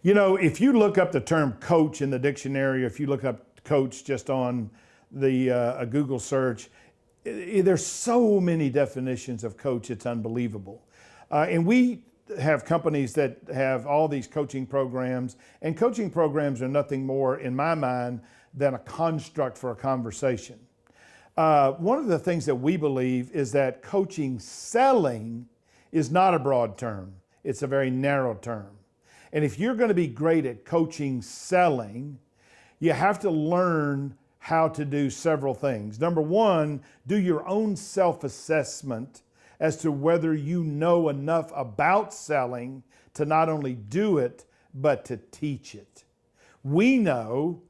You know, if you look up the term coach in the dictionary, if you look up coach just on the a Google search, there's so many definitions of coach, it's unbelievable. And we have companies that have all these coaching programs, and coaching programs are nothing more, in my mind, than a construct for a conversation. One of the things that we believe is that coaching selling is not a broad term. It's a very narrow term. And if you're going to be great at coaching selling, you have to learn how to do several things. Number one, do your own self-assessment as to whether you know enough about selling to not only do it, but to teach it. We know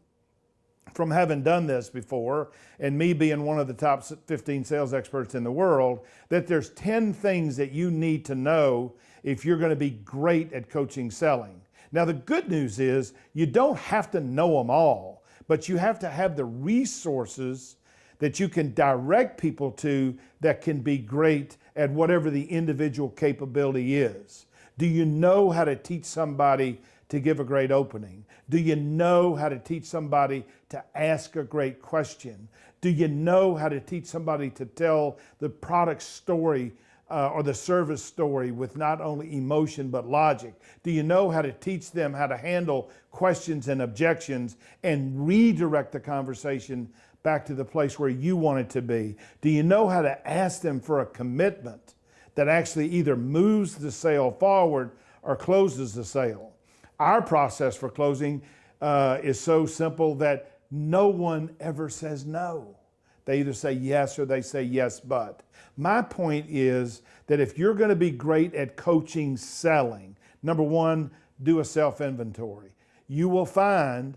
from having done this before, and me being one of the top 15 sales experts in the world, that there's 10 things that you need to know if you're going to be great at coaching selling. Now, the good news is you don't have to know them all, but you have to have the resources that you can direct people to that can be great at whatever the individual capability is. Do you know how to teach somebody to give a great opening? Do you know how to teach somebody to ask a great question? Do you know how to teach somebody to tell the product story or the service story with not only emotion but logic? Do you know how to teach them how to handle questions and objections and redirect the conversation back to the place where you want it to be? Do you know how to ask them for a commitment that actually either moves the sale forward or closes the sale? Our process for closing is so simple that no one ever says no. They either say yes or they say yes, but. My point is that if you're going to be great at coaching selling, number one, do a self-inventory. You will find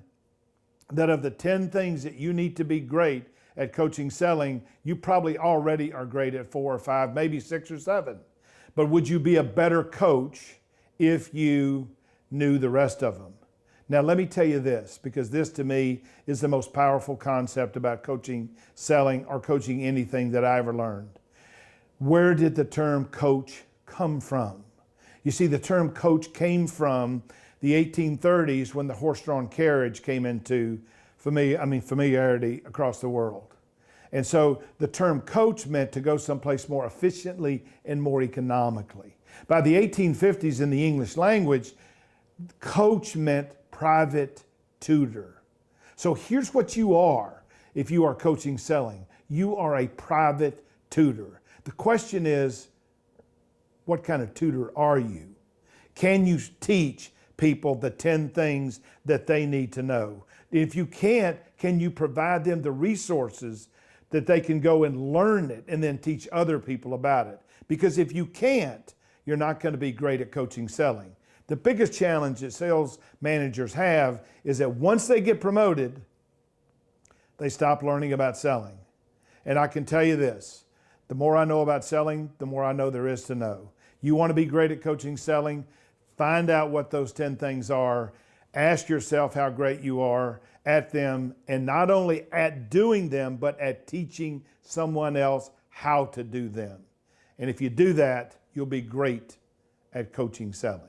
that of the 10 things that you need to be great at coaching selling, you probably already are great at 4 or 5, maybe 6 or 7. But would you be a better coach if you knew the rest of them? Now, let me tell you this, because this to me is the most powerful concept about coaching selling or coaching anything that I ever learned. Where did the term coach come from? You see, the term coach came from the 1830s when the horse-drawn carriage came into familiarity across the world. And so the term coach meant to go someplace more efficiently and more economically. By the 1850s in the English language, coach meant private tutor. So here's what you are if you are coaching selling. You are a private tutor. The question is, what kind of tutor are you? Can you teach people the 10 things that they need to know? If you can't, can you provide them the resources that they can go and learn it and then teach other people about it? Because if you can't, you're not going to be great at coaching selling. The biggest challenge that sales managers have is that once they get promoted, they stop learning about selling. And I can tell you this, the more I know about selling, the more I know there is to know. You want to be great at coaching selling? Find out what those 10 things are. Ask yourself how great you are at them, and not only at doing them, but at teaching someone else how to do them. And if you do that, you'll be great at coaching selling.